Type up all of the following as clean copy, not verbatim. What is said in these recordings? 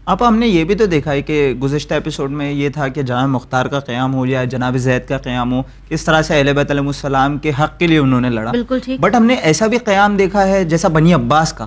اب ہم نے یہ بھی تو دیکھا ہے کہ گزشتہ ایپیسوڈ میں یہ تھا کہ جناب مختار کا قیام ہو یا جناب زید کا قیام ہو، کس طرح سے اہل بیت علیہ السلام کے حق کے لیے انہوں نے لڑا. بالکل ٹھیک. بٹ ہم نے ایسا بھی قیام دیکھا ہے جیسا بنی عباس کا،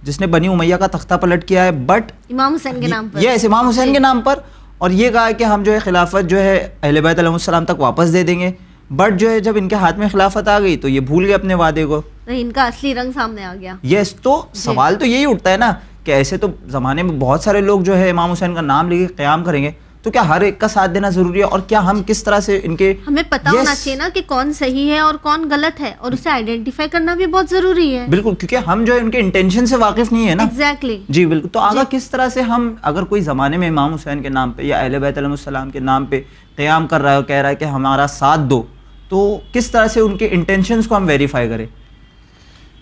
جس نے بنی امیہ کا تختہ پلٹ کیا ہے، بٹ امام حسین کے نام پر، یس امام حسین کے نام پر، اور یہ کہا کہ ہم جو ہے خلافت جو ہے اہل بیت علیہ السلام تک واپس دے دیں گے. بٹ جو ہے جب ان کے ہاتھ میں خلافت آ گئی تو یہ بھول گئے اپنے وعدے کو. ان کا اصلی رنگ سامنے آ گیا. یس تو سوال تو یہی اٹھتا ہے نا کہ ایسے تو زمانے میں بہت سارے لوگ جو ہے امام حسین کا نام لے کے قیام کریں گے، تو کیا ہر ایک کا ساتھ دینا ضروری ہے؟ اور کیا ہم کس طرح سے ان کے ہمیں پتہ ہونا چاہیے نا کہ کون صحیح ہے اور کون غلط ہے، اور اسے آئیڈینٹیفائی کرنا بھی بہت ضروری ہے. بالکل، کیونکہ ہم جو ہے ان کے انٹینشن سے واقف نہیں ہے نا. ایگزیکٹلی. جی بالکل. تو آگا کس طرح سے ہم اگر کوئی زمانے میں امام حسین کے نام پہ یا اہل بیت علیہ السلام کے نام پہ قیام کر رہا ہے اور کہہ رہا ہے کہ ہمارا ساتھ دو، تو کس طرح سے ان کے انٹینشنز کو ہم ویریفائی کریں؟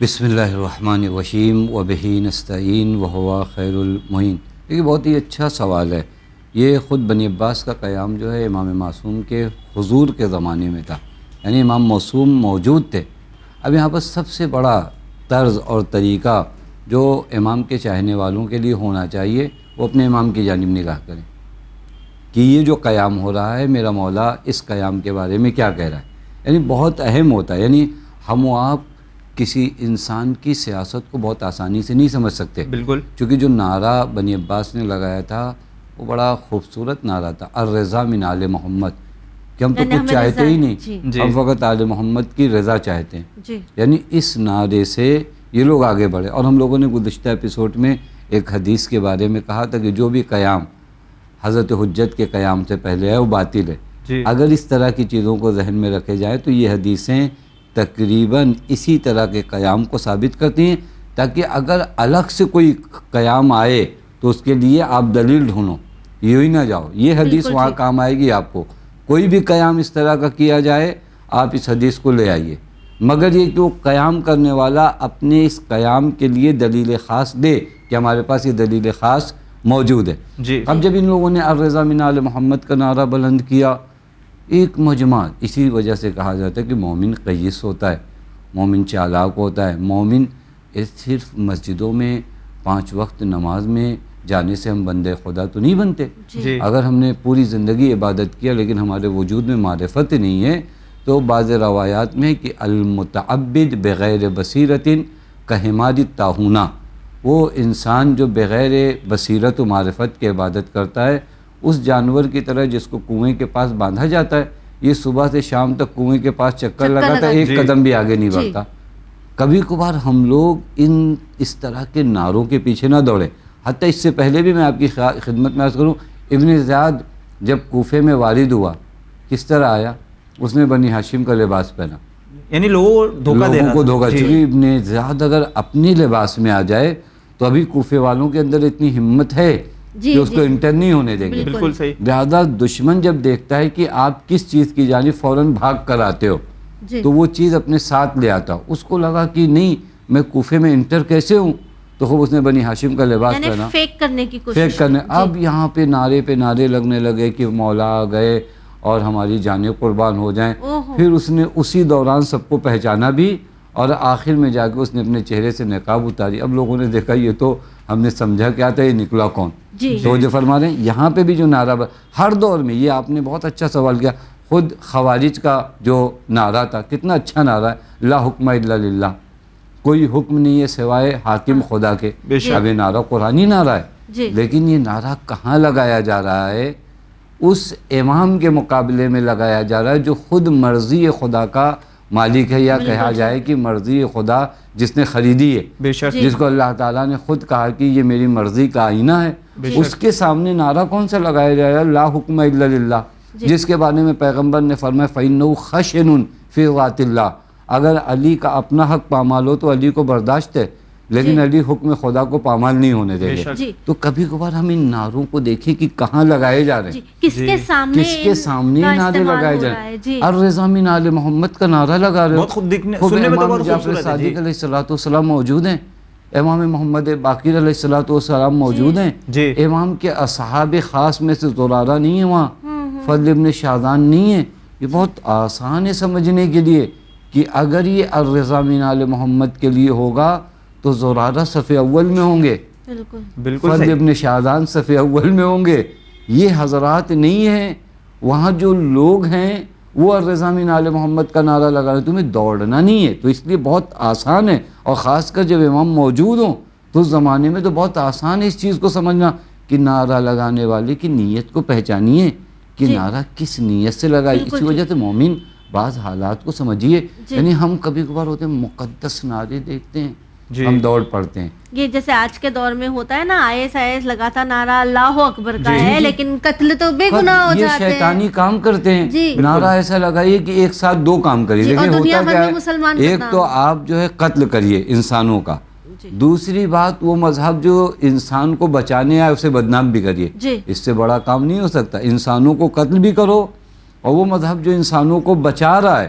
بسم اللہ الرحمن الرحیم وبہ نستعین وہو خیر المعین. یہ بہت ہی اچھا سوال ہے. یہ خود بنی عباس کا قیام جو ہے امام معصوم کے حضور کے زمانے میں تھا، یعنی امام معصوم موجود تھے. اب یہاں پر سب سے بڑا طرز اور طریقہ جو امام کے چاہنے والوں کے لیے ہونا چاہیے، وہ اپنے امام کی جانب نگاہ کریں کہ یہ جو قیام ہو رہا ہے میرا مولا اس قیام کے بارے میں کیا کہہ رہا ہے. یعنی بہت اہم ہوتا ہے. یعنی ہم و آپ کسی انسان کی سیاست کو بہت آسانی سے نہیں سمجھ سکتے. بالکل. چونکہ جو نعرہ بنی عباس نے لگایا تھا وہ بڑا خوبصورت نعرہ تھا، الرضا من آل محمد، کہ ہم تو کچھ چاہتے ہی نہیں، ہم فقط آل محمد کی رضا چاہتے ہیں. یعنی اس نعرے سے یہ لوگ آگے بڑھے. اور ہم لوگوں نے گزشتہ ایپیسوڈ میں ایک حدیث کے بارے میں کہا تھا کہ جو بھی قیام حضرت حجت کے قیام سے پہلے ہے وہ باطل ہے. اگر اس طرح کی چیزوں کو ذہن میں رکھے جائے تو یہ حدیثیں تقریباً اسی طرح کے قیام کو ثابت کرتی ہیں، تاکہ اگر الگ سے کوئی قیام آئے تو اس کے لیے آپ دلیل ڈھونڈو، یہ ہی نہ جاؤ. یہ حدیث وہاں کام آئے گی آپ کو. کوئی بھی قیام اس طرح کا کیا جائے آپ اس حدیث کو لے آئیے، مگر یہ کہ وہ قیام کرنے والا اپنے اس قیام کے لیے دلیل خاص دے کہ ہمارے پاس یہ دلیل خاص موجود ہے. اب جب ان لوگوں نے الرضا من آل محمد کا نعرہ بلند کیا، ایک مجمع، اسی وجہ سے کہا جاتا ہے کہ مومن قیس ہوتا ہے، مومن چالاک ہوتا ہے. مومن صرف مسجدوں میں 5 وقت نماز میں جانے سے ہم بندے خدا تو نہیں بنتے. اگر ہم نے پوری زندگی عبادت کیا لیکن ہمارے وجود میں معرفت نہیں ہے، تو بعض روایات میں کہ المتعبد بغیر بصیرت کحمار الطاحونہ، وہ انسان جو بغیر بصیرت و معرفت کے عبادت کرتا ہے اس جانور کی طرح جس کو کنویں کے پاس باندھا جاتا ہے، یہ صبح سے شام تک کنویں کے پاس چکر لگاتا ہے، ایک قدم بھی آگے نہیں بڑھتا. کبھی کبھار ہم لوگ اس طرح کے نعروں کے پیچھے نہ دوڑیں. حتیٰ اس سے پہلے بھی میں آپ کی خدمت میں عرض کروں، ابن زیاد جب کوفے میں وارد ہوا کس طرح آیا؟ اس نے بنی ہاشم کا لباس پہنا، یعنی لوگوں کو دھوکہ. چونکہ ابن زیاد اگر اپنی لباس میں آ جائے تو ابھی کوفے والوں کے اندر اتنی ہمت ہے کہ اس کو انٹر نہیں ہونے دیں گے. بالکل صحیح. لہٰذا دشمن جب دیکھتا ہے کہ آپ کس چیز کی جانب فوراً بھاگ کر آتے ہو تو وہ چیز اپنے ساتھ لے آتا. اس کو لگا کہ نہیں میں کوفے میں انٹر کیسے ہوں، تو خوب اس نے بنی ہاشم کا لباس پہنا، فیک کرنے کی کوشش. فیک کرنے. اب یہاں پہ نعرے لگنے لگے کہ مولا آ گئے اور ہماری جانیں قربان ہو جائیں. پھر اس نے اسی دوران سب کو پہچانا بھی، اور آخر میں جا کے اس نے اپنے چہرے سے نقاب اتاری. اب لوگوں نے دیکھا یہ تو ہم نے سمجھا کیا تھا، یہ نکلا کون. تو جو فرما رہے ہیں یہاں پہ بھی جو نعرہ ہر دور میں، یہ آپ نے بہت اچھا سوال کیا. خود خوارج کا جو نعرہ تھا کتنا اچھا نعرہ ہے، لا حکم الا للہ، کوئی حکم نہیں ہے سوائے حاکم خدا کے. اب یہ نعرہ قرآنی نعرہ ہے، لیکن یہ نعرہ کہاں لگایا جا رہا ہے؟ اس امام کے مقابلے میں لگایا جا رہا ہے جو خود مرضی خدا کا مالک ہے، یا کہا جائے کہ مرضی خدا جس نے خریدی ہے، جس کو اللہ تعالیٰ نے خود کہا کہ یہ میری مرضی کا آئینہ ہے. اس کے سامنے نعرہ کون سا لگایا جا رہا ہے؟ لا حکم الا للہ، جس کے بارے میں پیغمبر نے فرمایا فَإِنَّهُ خَشْنٌ فِي ذَاتِ اللَّهِ. اگر علی کا اپنا حق پامال ہو تو علی کو برداشت ہے، لیکن علی حکم خدا کو پامال نہیں ہونے دے گے. تو کبھی کبھار ہم ان نعروں کو دیکھیں کہ کہاں لگائے جا رہے ہیں، کس کے سامنے نعرے لگائے جا رہے ہیں. الرضا من آل محمد کا نعرہ لگا رہے ہو. امام جعفر صادق علیہ السلام موجود ہیں، امام محمد باقر علیہ السلام موجود ہیں. امام کے اصحاب خاص میں سے زرارہ نہیں ہے، وہاں فضل ابن شاذان نہیں ہے. یہ بہت آسان ہے سمجھنے کے لیے کہ اگر یہ الرضا من آل محمد کے لیے ہوگا تو زرارہ صف اول میں ہوں گے، بالکل فرد ابن شاہدان صف اول میں ہوں گے. یہ حضرات نہیں ہیں. وہاں جو لوگ ہیں وہ الرضا من آل محمد کا نعرہ لگا رہے ہیں. تمہیں دوڑنا نہیں ہے, تو اس لیے بہت آسان ہے. اور خاص کر جب امام موجود ہوں تو اس زمانے میں تو بہت آسان ہے اس چیز کو سمجھنا کہ نعرہ لگانے والے کی نیت کو پہچانیے کہ نعرہ کس نیت سے لگائی. اسی وجہ سے مومن بعض حالات کو سمجھیے. یعنی ہم کبھی کبھار ہوتے ہیں مقدس نعرے دیکھتے ہیں, ہم دوڑ پڑتے ہیں. یہ جیسے آج کے دور میں ہوتا ہے نا, IS لگاتا نعرہ اللہ اکبر کا ہے, لیکن قتل تو بے گناہ ہو جاتے ہیں. یہ شیطانی کام کرتے ہیں. نعرہ ایسا لگائیے کہ ایک ساتھ دو کام کریے. دیکھیں ہوتا کیا ہے, ایک تو آپ جو ہے قتل کریے انسانوں کا, دوسری بات وہ مذہب جو انسان کو بچانے آئے اسے بدنام بھی کریے. اس سے بڑا کام نہیں ہو سکتا. انسانوں کو قتل بھی کرو اور وہ مذہب جو انسانوں کو بچا رہا ہے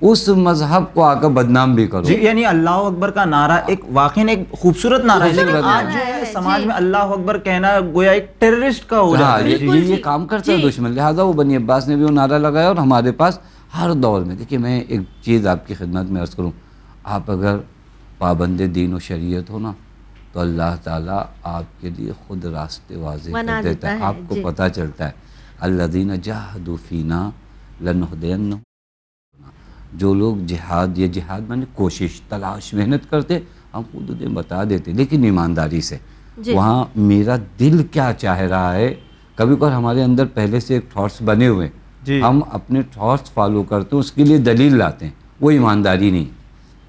اس مذہب کو آ کر بدنام بھی کرو. یعنی اللہ اکبر کا نعرہ ایک واقعی ایک خوبصورت نعرہ ہے, لیکن آج جو ہے سماج میں اللہ اکبر کہنا گویا ایک ٹیررسٹ کا ہو جاتا ہے. یہ کام کرتا ہے دشمن. لہٰذا وہ بنی عباس نے بھی وہ نعرہ لگایا. اور ہمارے پاس ہر دور میں, دیکھیے میں ایک چیز آپ کی خدمت میں عرض کروں, آپ اگر پابند دین و شریعت ہو نا تو اللہ تعالیٰ آپ کے لیے خود راستے واضح کر دیتا ہے. آپ کو پتہ چلتا ہے الذین جاہدوا فینا لنہدینہم. جو لوگ جہاد, یہ جہاد مانے کوشش, تلاش, محنت کرتے, ہم خود انہیں بتا دیتے لیکن ایمانداری سے. وہاں میرا دل کیا چاہ رہا ہے, کبھی کبھار ہمارے اندر پہلے سے ایک تھاٹس بنے ہوئے, ہم اپنے تھاٹس فالو کرتے ہیں, اس کے لیے دلیل لاتے ہیں. وہ ایمانداری نہیں.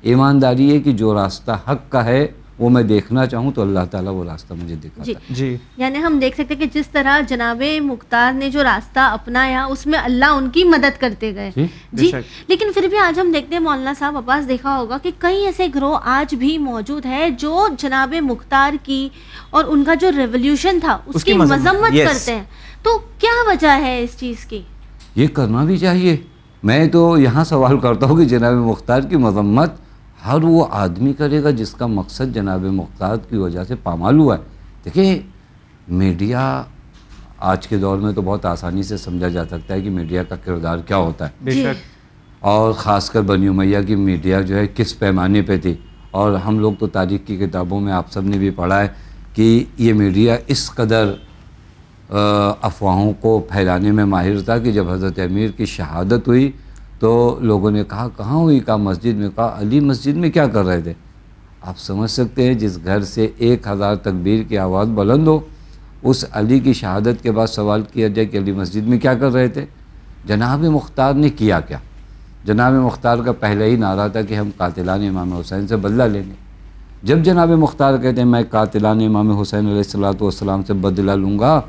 ایمانداری ہے کہ جو راستہ حق کا ہے وہ میں دیکھنا چاہوں تو اللہ تعالیٰ وہ راستہ مجھے دکھاتا ہے. یعنی ہم دیکھ سکتے ہیں کہ جس طرح جناب مختار نے جو راستہ اپنایا اس میں اللہ ان کی مدد کرتے گئے. جی لیکن پھر بھی آج ہم دیکھتے ہیں مولانا صاحب, عباس دیکھا ہوگا کہ کئی ایسے گروہ آج بھی موجود ہے جو جناب مختار کی اور ان کا جو ریولیوشن تھا اس کی مذمت کرتے ہیں. تو کیا وجہ ہے اس چیز کی؟ یہ کرنا بھی چاہیے. میں تو یہاں سوال کرتا ہوں کہ جناب مختار کی مذمت ہر وہ آدمی کرے گا جس کا مقصد جناب مختار کی وجہ سے پامال ہوا ہے. دیکھیں میڈیا آج کے دور میں تو بہت آسانی سے سمجھا جا سکتا ہے کہ میڈیا کا کردار کیا ہوتا ہے. بے شک. اور خاص کر بنی امیہ کی میڈیا جو ہے کس پیمانے پہ تھی. اور ہم لوگ تو تاریخ کی کتابوں میں آپ سب نے بھی پڑھا ہے کہ یہ میڈیا اس قدر افواہوں کو پھیلانے میں ماہر تھا کہ جب حضرت امیر کی شہادت ہوئی تو لوگوں نے کہا کہاں ہوئی, کہا مسجد میں. کہا علی مسجد میں کیا کر رہے تھے. آپ سمجھ سکتے ہیں جس گھر سے 1000 تکبیر کی آواز بلند ہو, اس علی کی شہادت کے بعد سوال کیا جائے کہ علی مسجد میں کیا کر رہے تھے. جناب مختار نے کیا کیا؟ جناب مختار کا پہلا ہی نعرہ تھا کہ ہم قاتلان امام حسین سے بدلہ لیں گے. جب جناب مختار کہتے ہیں میں قاتلان امام حسین علیہ السلام سے بدلہ لوں گا,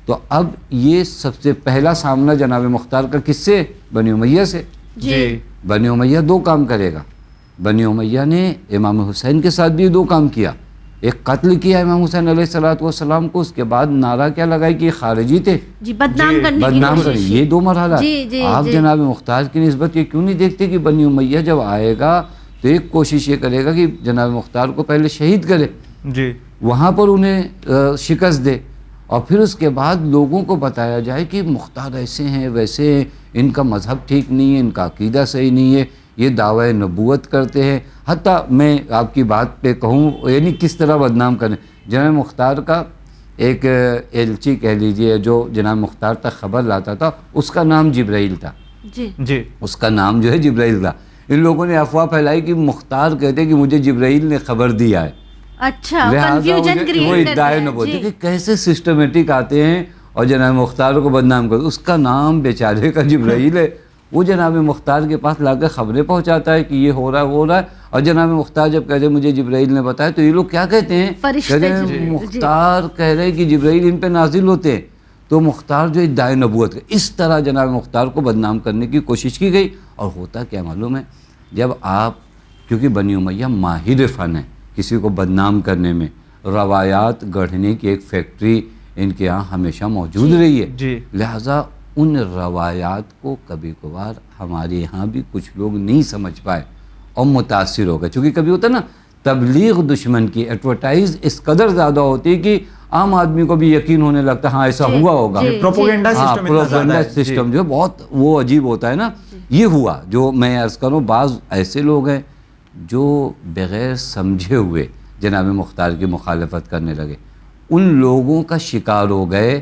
تو اب یہ سب سے پہلا سامنا جناب مختار کا کس سے؟ بنی امیہ سے. بنی امیہ دو کام کرے گا. بنی امیہ نے امام حسین کے ساتھ بھی دو کام کیا. ایک قتل کیا امام حسین علیہ السلام کو, اس کے بعد نعرہ کیا لگائی کہ خارجی تھے, بدنام کرنے. یہ دو مرحلہ. آپ جناب مختار کی نسبت یہ کیوں نہیں دیکھتے کہ بنی امیہ جب آئے گا تو ایک کوشش یہ کرے گا کہ جناب مختار کو پہلے شہید کرے, وہاں پر انہیں شکست دے, اور پھر اس کے بعد لوگوں کو بتایا جائے کہ مختار ایسے ہیں ویسے ہیں, ان کا مذہب ٹھیک نہیں ہے, ان کا عقیدہ صحیح نہیں ہے, یہ دعوی نبوت کرتے ہیں. حتیٰ میں آپ کی بات پہ کہوں یعنی کس طرح بدنام کریں. جناب مختار کا ایک ایلچی کہہ لیجئے جو جناب مختار تک خبر لاتا تھا, اس کا نام جبرائیل تھا. اس کا نام جو ہے جبرائیل تھا. ان لوگوں نے افواہ پھیلائی کہ مختار کہتے کہ مجھے جبرائیل نے خبر دیا ہے. اچھا, کنفیوژن کریٹ کرتے ہیں. کہ کیسے سسٹمیٹک آتے ہیں اور جناب مختار کو بدنام کرتے. اس کا نام بیچارے کا جبرائیل ہے. وہ جناب مختار کے پاس لا کر خبریں پہنچاتا ہے کہ یہ ہو رہا ہے وہ ہو رہا ہے. اور جناب مختار جب کہتے ہیں مجھے جبرائیل نے بتایا, تو یہ لوگ کیا کہتے ہیں, کہتے ہیں مختار کہہ رہے کہ جبرائیل ان پہ نازل ہوتے ہیں. تو مختار جو ادعائے نبوت ہے, اس طرح جناب مختار کو بدنام کرنے کی کوشش کی گئی. اور ہوتا کیا معلوم ہے, جب آپ, کیونکہ بنی امیہ ماہر فن ہے کسی کو بدنام کرنے میں, روایات گڑھنے کی ایک فیکٹری ان کے یہاں ہمیشہ موجود رہی ہے. لہٰذا ان روایات کو کبھی کبھار ہمارے یہاں بھی کچھ لوگ نہیں سمجھ پائے اور متاثر ہو گئے. چونکہ کبھی ہوتا ہے نا تبلیغ دشمن کی ایڈورٹائز اس قدر زیادہ ہوتی ہے کہ عام آدمی کو بھی یقین ہونے لگتا ہے ہاں ایسا ہوا ہوگا. پروپیگنڈا سسٹم جو ہے بہت وہ عجیب ہوتا ہے نا. یہ ہوا جو میں عرض کروں, بعض ایسے لوگ ہیں جو بغیر سمجھے ہوئے جناب مختار کی مخالفت کرنے لگے. ان لوگوں کا شکار ہو گئے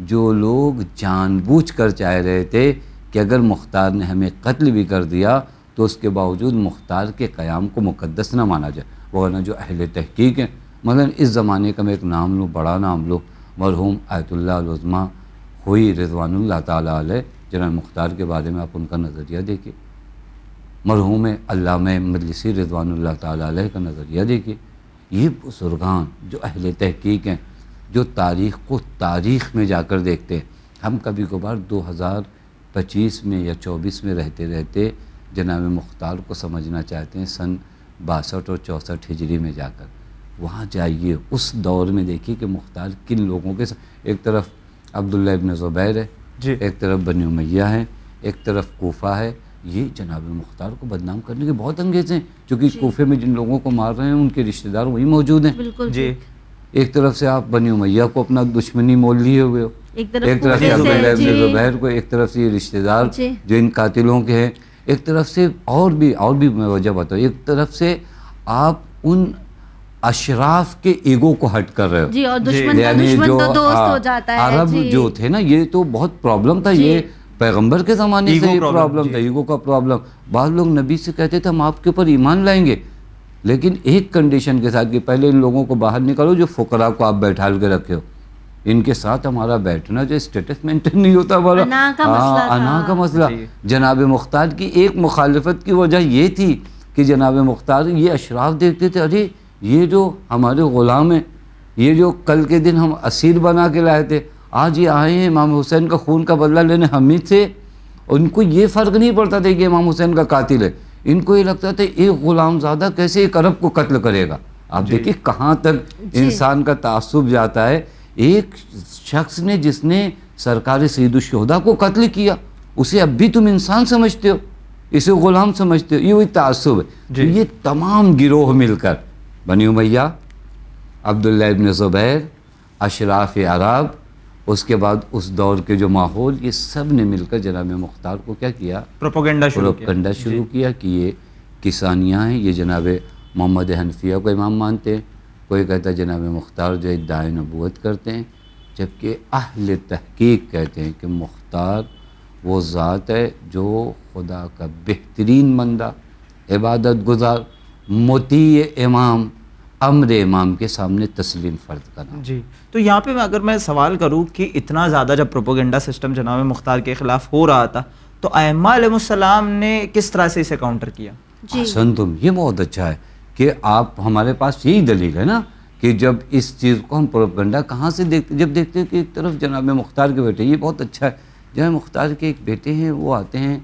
جو لوگ جان بوجھ کر چاہ رہے تھے کہ اگر مختار نے ہمیں قتل بھی کر دیا تو اس کے باوجود مختار کے قیام کو مقدس نہ مانا جائے. ورنہ جو اہل تحقیق ہیں، مثلا اس زمانے کا میں ایک نام لوں، بڑا نام لوں، مرحوم آیت اللہ العظمیٰ ہوئی رضوان اللہ تعالیٰ علیہ، جناب مختار کے بارے میں آپ ان کا نظریہ دیکھیے. مرحوم علامہ مجلسی رضوان اللہ تعالیٰ علیہ کا نظریہ دیکھیے. یہ بزرگان جو اہل تحقیق ہیں، جو تاریخ کو تاریخ میں جا کر دیکھتے ہیں. ہم کبھی کبھار 2025 میں یا 24 میں رہتے رہتے جناب مختار کو سمجھنا چاہتے ہیں سن 62 اور 64 ہجری میں جا کر. وہاں جائیے، اس دور میں دیکھیے کہ مختار کن لوگوں کے ساتھ، ایک طرف عبداللہ ابن زبیر ہے، ایک طرف بنی امیہ ہے، ایک طرف کوفہ ہے. یہ جناب مختار کو بدنام کرنے کے بہت انگیز ہیں، چونکہ کوفے میں جن لوگوں کو مار رہے ہیں ان کے رشتہ دار وہی موجود ہیں. جی. ایک طرف سے آپ بنی امیہ کو اپنا دشمنی مول لیے ہوئے ہو، ایک طرف سے عبداللہ ابن زبیر کو، ایک طرف سے یہ رشتہ دار جو ان قاتلوں کے ہیں، ایک طرف سے اور بھی میں وجہ بتاؤں، ایک طرف سے آپ ان اشراف کے ایگو کو ہٹ کر رہے ہو. جی، اور دشمن کا دشمن تو دوست ہو جاتا ہے. عرب جو تھے نا، یہ تو بہت پرابلم تھا. یہ پیغمبر کے زمانے سے یہ پرابلم تھا، ایگو کا پرابلم. بعض لوگ نبی سے کہتے تھے ہم آپ کے اوپر ایمان لائیں گے، لیکن ایک کنڈیشن کے ساتھ کہ پہلے ان لوگوں کو باہر نکالو جو فقراء کو آپ بیٹھال کے رکھے ہو. ان کے ساتھ ہمارا بیٹھنا جو اسٹیٹس مینٹین نہیں ہوتا ہمارا، انا کا مسئلہ. جناب مختار کی ایک مخالفت کی وجہ یہ تھی کہ جناب مختار یہ اشراف دیکھتے تھے، ارے یہ جو ہمارے غلام ہیں، یہ جو کل کے دن ہم اسیر بنا کے لائے تھے، آج یہ آئے ہیں امام حسین کا خون کا بدلہ لینے ہمیں سے. ان کو یہ فرق نہیں پڑتا تھا کہ امام حسین کا قاتل ہے، ان کو یہ لگتا تھا ایک غلام زادہ کیسے ایک عرب کو قتل کرے گا. آپ دیکھیے کہاں تک انسان کا تعصب جاتا ہے. ایک شخص نے جس نے سرکار سید الشہداء کو قتل کیا، اسے اب بھی تم انسان سمجھتے ہو، اسے غلام سمجھتے ہو. یہ وہی تعصب ہے. یہ تمام گروہ مل کر، بنی امیہ، عبداللہ ابن زبیر، اشراف عرب، اس کے بعد اس دور کے جو ماحول، یہ سب نے مل کر جناب مختار کو کیا کیا؟ پروپیگنڈا شروع کیا کہ یہ کسانیاں ہیں، یہ جناب محمد حنفیہ کو امام مانتے ہیں. کوئی کہتا ہے جناب مختار جو ادعائے نبوت کرتے ہیں، جبکہ اہل تحقیق کہتے ہیں کہ مختار وہ ذات ہے جو خدا کا بہترین بندہ، عبادت گزار، مطیع امام، امر امام کے سامنے تسلیم فرض کرنا. جی، تو یہاں پہ اگر میں سوال کروں کہ اتنا زیادہ جب پروپیگنڈا سسٹم جناب مختار کے خلاف ہو رہا تھا تو ائمہ علیہ السلام نے کس طرح سے اسے کاؤنٹر کیا؟ حسن تم یہ بہت اچھا ہے کہ آپ، ہمارے پاس یہی دلیل ہے نا کہ جب اس چیز کو ہم پروپیگنڈا کہاں سے دیکھتے، جب دیکھتے ہیں کہ ایک طرف جناب مختار کے بیٹے، یہ بہت اچھا ہے. جناب مختار کے ایک بیٹے ہیں، وہ آتے ہیں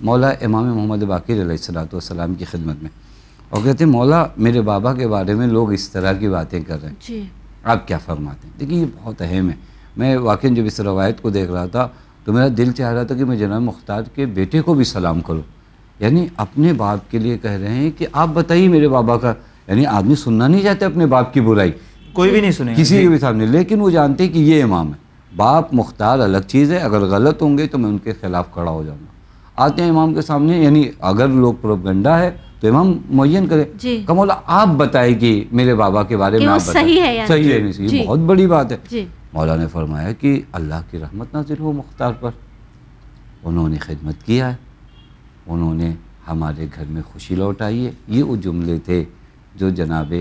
مولا امام محمد باقر علیہ السلام کی خدمت میں اور کہتے ہیں مولا میرے بابا کے بارے میں لوگ اس طرح کی باتیں کر رہے ہیں، آپ کیا فرماتے ہیں؟ دیکھیے یہ بہت اہم ہے. میں واقعی جب اس روایت کو دیکھ رہا تھا تو میرا دل چاہ رہا تھا کہ میں جناب مختار کے بیٹے کو بھی سلام کروں. یعنی اپنے باپ کے لیے کہہ رہے ہیں کہ آپ بتائیے میرے بابا کا، یعنی آدمی سننا نہیں چاہتے اپنے باپ کی برائی، کوئی بھی نہیں سنے کسی کے بھی سامنے، لیکن وہ جانتے ہیں کہ یہ امام ہے. باپ مختار الگ چیز ہے، اگر غلط ہوں گے تو میں ان کے خلاف کھڑا ہو جاؤں گا. آتے ہیں امام کے سامنے، یعنی اگر لوگ پروپیگنڈا ہے تو امام معین کرے کہ مولا آپ بتائیں کہ میرے بابا کے بارے میں آپ بتائیں صحیح ہے نہیں صحیح. بہت بڑی بات ہے. مولا نے فرمایا کہ اللہ کی رحمت نازل ہو مختار پر، انہوں نے خدمت کیا ہے، انہوں نے ہمارے گھر میں خوشی لوٹائی ہے. یہ وہ جملے تھے جو جناب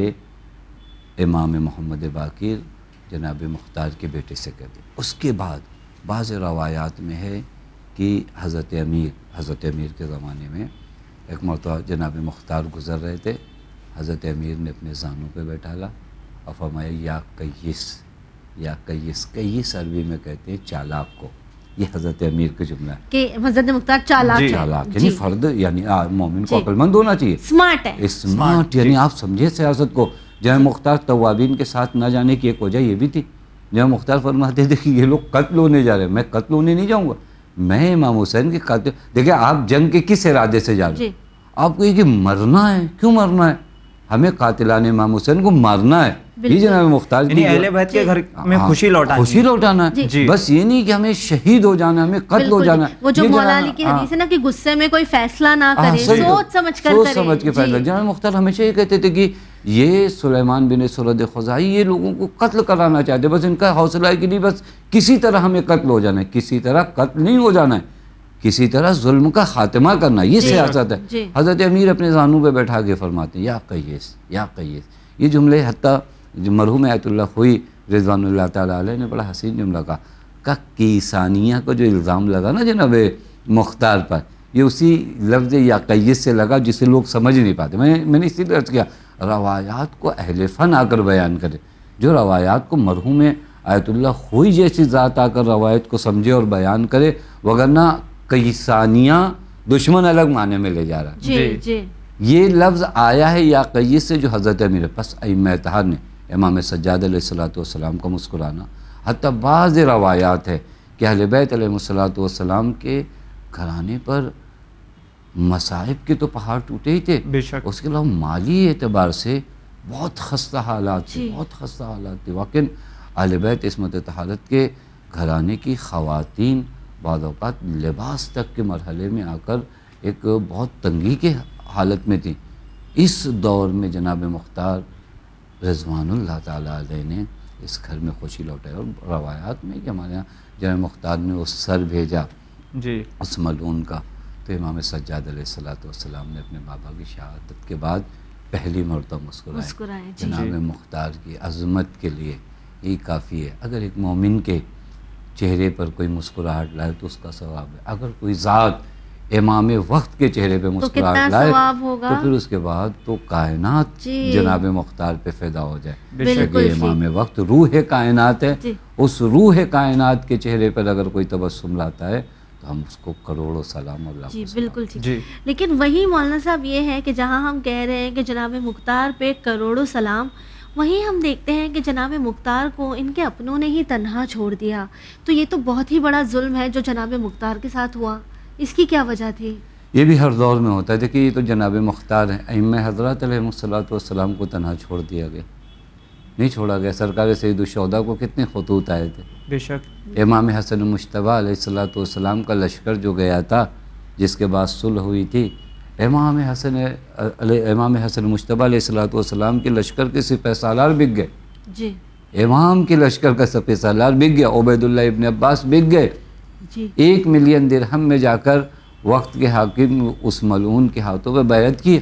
امام محمد باقر جناب مختار کے بیٹے سے کہتے. اس کے بعد بعض روایات میں ہے کہ حضرت امیر کے زمانے میں ایک مرتبہ جناب مختار گزر رہے تھے، حضرت امیر نے اپنے زانوں پہ بیٹھالا اور فرمایا یا کیس عربی میں کہتے ہیں چالاک کو. یہ حضرت امیر کا جملہ ہے کہ حضرت مختار چالاک یعنی فرد، یعنی مومن کو عقل مند ہونا چاہیے، اسمارٹ. یعنی آپ سمجھے سیاست کو. جناب مختار توابین کے ساتھ نہ جانے کی ایک وجہ یہ بھی تھی. جناب مختار فرماتے تھے کہ یہ لوگ قتل ہونے جا رہے ہیں، میں قتل ہونے نہیں جاؤں گا، میں امام حسین کے قاتل. دیکھیں آپ جنگ کے کس ارادے سے جا رہے ہیں؟ آپ کو یہ کہ مرنا ہے. کیوں مرنا ہے؟ ہمیں قاتلان امام حسین کو مارنا ہے. یہ جناب مختار کی اہل بیت کے گھر میں خوشی لوٹانا ہے، بس یہ نہیں کہ ہمیں شہید ہو جانا ہے، ہمیں قتل ہو جانا ہے. وہ جو مولا علی کی حدیث ہے نا کہ غصے میں کوئی فیصلہ نہ کرے، سوچ سمجھ کر کرے. سوچ سمجھ کے فیصلہ. جناب مختار ہمیشہ یہ کہتے تھے کہ یہ سلیمان بن سرد خزاعی یہ لوگوں کو قتل کرانا چاہتے، بس ان کا حوصلہ ہے کہ نہیں بس کسی طرح ہمیں قتل ہو جانا ہے. کسی طرح قتل نہیں ہو جانا ہے، کسی طرح ظلم کا خاتمہ کرنا، یہ سیاست ہے. حضرت امیر اپنے زانوں پہ بیٹھا کے فرماتے ہیں یا قیس یا قیس. یہ جملے حتیٰ مرحوم آیت اللہ خوئی رضوان اللہ تعالیٰ علیہ نے بڑا حسین جملہ کہا، کیسانیہ کو جو الزام لگا نا جناب مختار پر، یہ اسی لفظ یا قیس سے لگا جسے لوگ سمجھ نہیں پاتے. میں نے اسی لیے عرض کیا روایات کو اہل فن آ کر بیان کرے، جو روایات کو مرحوم آیت اللہ خوئی جیسی ذات آ کر روایت کو سمجھے اور بیان کرے، وگرنہ کیسانیہ دشمن الگ معنی میں لے جا رہا ہے. یہ لفظ آیا ہے یا قیس سے جو حضرت امیر پس ائمہ اتحاد نے امام سجاد علیہ السلام کا مسکرانا. حتیٰ بعض روایات ہے کہ اہل بیت علیہ السلام کے گھرانے پر مصائب کے تو پہاڑ ٹوٹے ہی تھے، اس کے علاوہ مالی اعتبار سے بہت خستہ حالات تھے، بہت خستہ حالات تھے. واقعاً اہل بیت عصمت طہارت کے گھرانے کی خواتین بعض اوقات لباس تک کے مرحلے میں آ کر ایک بہت تنگی کے حالت میں تھیں. اس دور میں جناب مختار رضوان اللہ تعالیٰ علیہ نے اس گھر میں خوشی لوٹائی. اور روایات میں کہ ہمارے یہاں جناب مختار نے اس سر بھیجا اس ملعون کا، تو امام سجاد علیہ السلام نے اپنے بابا کی شہادت کے بعد پہلی مرتبہ مسکرائے. جناب مختار کی عظمت کے لیے یہ کافی ہے. اگر ایک مومن کے چہرے پر کوئی مسکراہٹ لائے تو اس کا ثواب ہے. اگر کوئی ذات امام وقت کے چہرے پہ مسکراہٹ لائے تو پھر اس کے بعد تو کائنات جناب مختار پہ فدا ہو جائے. کہ امام وقت روح کائنات ہے، اس روح کائنات کے چہرے پر اگر کوئی تبسم لاتا ہے تو ہم اس کو کروڑوں سلام اللہ کو بالکل ٹھیک. لیکن وہی مولانا صاحب یہ ہے کہ جہاں ہم کہہ رہے ہیں کہ جناب مختار پہ کروڑوں سلام، وہیں ہم دیکھتے ہیں کہ جناب مختار کو ان کے اپنوں نے ہی تنہا چھوڑ دیا. تو یہ تو بہت ہی بڑا ظلم ہے جو جناب مختار کے ساتھ ہوا. اس کی کیا وجہ تھی؟ یہ بھی ہر دور میں ہوتا ہے. دیکھیے یہ تو جناب مختار ہیں، ائمہ حضرات علیہ السلام کو تنہا چھوڑ دیا گیا، نہیں چھوڑا گیا. سرکار سید الشہداء کو کتنے خطوط آئے تھے. بے شک امام حسن مجتبیٰ علیہ السلام کا لشکر جو گیا تھا جس کے بعد صلح ہوئی تھی، امام حسن مجتبیٰ علیہ السلام کے لشکر کے سپہ سالار بک گئے. امام کے لشکر کا سپہ سالار بک گیا. عبید اللہ ابن عباس بک گئے. 1 ملین درہم میں جا کر وقت کے حاکم اس ملعون کے ہاتھوں پہ بیعت کی.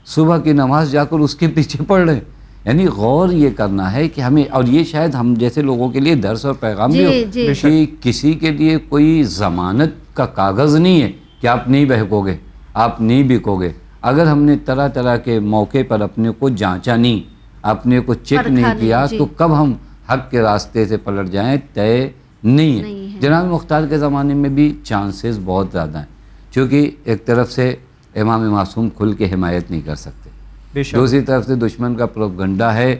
صبح کی نماز جا کر اس کے پیچھے پڑھ رہے ہیں. یعنی غور یہ کرنا ہے کہ ہمیں، اور یہ شاید ہم جیسے لوگوں کے لیے درس اور پیغام بھی ہو کہ کسی کے لیے کوئی ضمانت کا کاغذ نہیں ہے کہ آپ نہیں بہکو گے، آپ نہیں بکو گے. اگر ہم نے طرح طرح کے موقع پر اپنے کو جانچا نہیں، اپنے کو چیک نہیں کیا تو کب ہم حق کے راستے سے پلٹ جائیں طے نہیں ہے. جناب مختار کے زمانے میں بھی چانسز بہت زیادہ ہیں، چونکہ ایک طرف سے امام معصوم کھل کے حمایت نہیں کر سکتے، دوسری طرف سے دشمن کا پروپیگنڈا ہے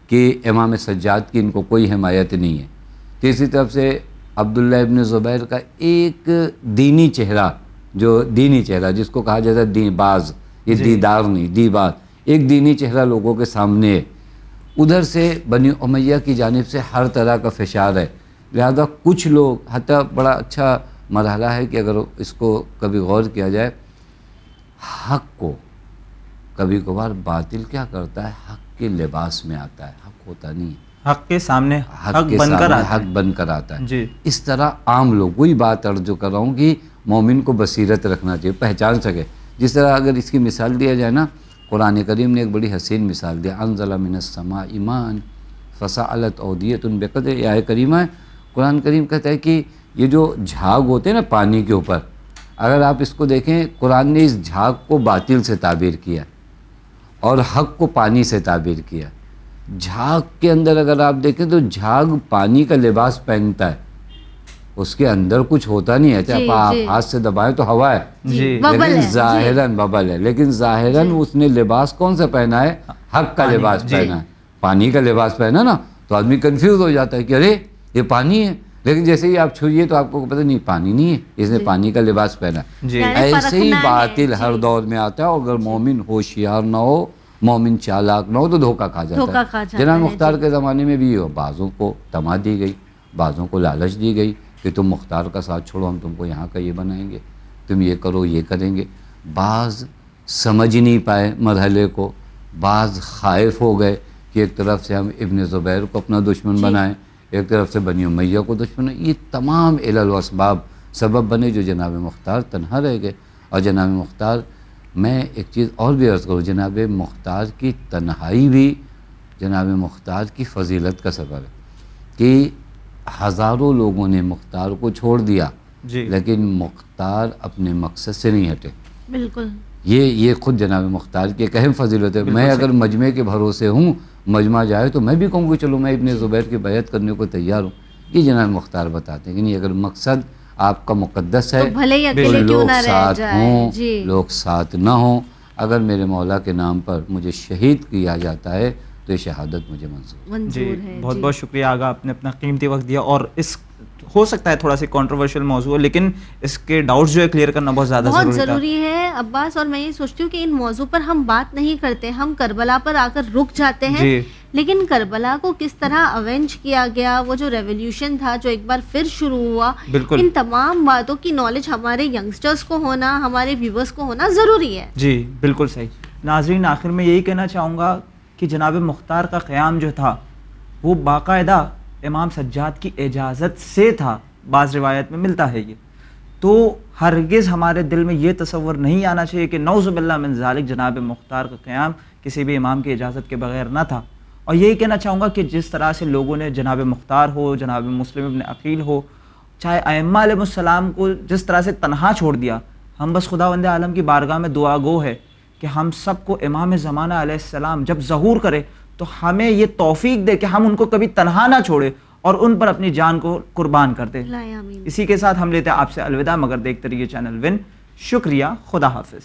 کہ امام سجاد کی ان کو کوئی حمایت نہیں ہے، تیسری طرف سے عبداللہ ابن زبیر کا ایک دینی چہرہ، جو دینی چہرہ جس کو کہا جاتا ہے دین باز، یہ دیدار نہیں دی باز، ایک دینی چہرہ لوگوں کے سامنے ہے. ادھر سے بنی امیہ کی جانب سے ہر طرح کا فشار ہے. لہذا کچھ لوگ، حتیٰ بڑا اچھا مرحلہ ہے کہ اگر اس کو کبھی غور کیا جائے، حق کو کبھی کبھار باطل کیا کرتا ہے، حق کے لباس میں آتا ہے، حق ہوتا نہیں ہے، حق کے سامنے حق بن کر آتا ہے. اس طرح عام لوگ، وہی بات عرض کر رہا ہوں کہ مومن کو بصیرت رکھنا چاہیے، پہچان سکے. جس طرح اگر اس کی مثال دیا جائے نا، قرآن کریم نے ایک بڑی حسین مثال دیا، انزل من السماء ماء فسالت اودیۃ بقدر. یہ آیت کریمہ ہے. قرآن کریم کہتا ہے کہ یہ جو جھاگ ہوتے ہیں نا پانی کے اوپر، اگر آپ اس کو دیکھیں، قرآن نے اس جھاگ کو باطل سے تعبیر کیا اور حق کو پانی سے تعبیر کیا. جھاگ کے اندر اگر آپ دیکھیں تو جھاگ پانی کا لباس پہنتا ہے، اس کے اندر کچھ ہوتا نہیں ہے. چاہے آپ ہاتھ سے دبائیں تو ہوا ہے، لیکن ظاہراً ببل ہے، لیکن ظاہراً اس نے لباس کون سا پہنا ہے؟ حق کا لباس پہنا ہے. پانی کا لباس پہنا نا تو آدمی کنفیوز ہو جاتا ہے کہ ارے یہ پانی ہے، لیکن جیسے ہی آپ چھوئیے تو آپ کو پتہ نہیں پانی نہیں ہے، اس نے پانی کا لباس پہنا ہے. ایسے ہی باطل ہر دور میں آتا ہے، اور اگر مومن ہوشیار نہ ہو مومن چالاک نہ ہو تو دھوکہ کھا جاتا ہے. جناب مختار کے زمانے میں بھی بعضوں کو تما دی گئی, بعضوں کو لالچ دی گئی کہ تم مختار کا ساتھ چھوڑو, ہم تم کو یہاں کا یہ بنائیں گے, تم یہ کرو یہ کریں گے. بعض سمجھ نہیں پائے مرحلے کو, بعض خائف ہو گئے کہ ایک طرف سے ہم ابن زبیر کو اپنا دشمن بنائیں, ایک طرف سے بنی امیہ کو دشمن. یہ تمام علل و اسباب سبب بنے جو جناب مختار تنہا رہ گئے. اور جناب مختار, میں ایک چیز اور بھی عرض کروں, جناب مختار کی تنہائی بھی جناب مختار کی فضیلت کا سبب ہے کہ ہزاروں لوگوں نے مختار کو چھوڑ دیا لیکن مختار اپنے مقصد سے نہیں ہٹے. بالکل, یہ خود جناب مختار کی ایک اہم فضیلت ہے. میں اگر مجمع کے بھروسے ہوں, مجمع جائے تو میں بھی کہوں گی چلو میں ابن زبیر کی بیعت کرنے کو تیار ہوں. یہ جناب مختار بتاتے ہیں کہ نہیں, اگر مقصد آپ کا مقدس ہے تو لوگ ساتھ ہوں, لوگ ساتھ نہ ہوں. اگر میرے مولا کے نام پر مجھے شہید کیا جاتا ہے تو یہ شہادت مجھے منظور ہے. بہت بہت شکریہ آغا, آپ نے اپنا قیمتی وقت دیا. اور اس ہو سکتا ہے تھوڑا سی کنٹروورشل موضوع ہے لیکن اس کے ڈاؤٹس جو ہے کلیئر کرنا بہت زیادہ ضروری ہے عباس. اور میں یہ سوچتی ہوں کہ ان موضوع پر ہم بات نہیں کرتے, ہم کربلا پر آ کر رک جاتے ہیں. لیکن کربلا کو کس طرح اوینج کیا گیا, وہ جو ریولیوشن تھا جو ایک بار پھر شروع ہوا, ان تمام باتوں کی نالج ہمارے ینگسٹرز کو ہونا, ہمارے ویورز کو ہونا ضروری ہے. جی بالکل صحیح. ناظرین, آخر میں یہی کہنا چاہوں گا کہ جناب مختار کا قیام جو تھا وہ باقاعدہ امام سجاد کی اجازت سے تھا. بعض روایت میں ملتا ہے یہ, تو ہرگز ہمارے دل میں یہ تصور نہیں آنا چاہیے کہ نعوذ باللہ من ذالک جناب مختار کا قیام کسی بھی امام کی اجازت کے بغیر نہ تھا. اور یہی کہنا چاہوں گا کہ جس طرح سے لوگوں نے جناب مختار ہو, جناب مسلم ابن عقیل ہو, چاہے ائمہ علیہ السلام کو جس طرح سے تنہا چھوڑ دیا, ہم بس خداوند عالم کی بارگاہ میں دعا گو ہے کہ ہم سب کو امام زمانہ علیہ السلام جب ظہور کرے تو ہمیں یہ توفیق دے کہ ہم ان کو کبھی تنہا نہ چھوڑے اور ان پر اپنی جان کو قربان کر دیں. اسی کے ساتھ ہم لیتے ہیں آپ سے الوداع, مگر دیکھتے رہیے چینل ون. شکریہ, خدا حافظ.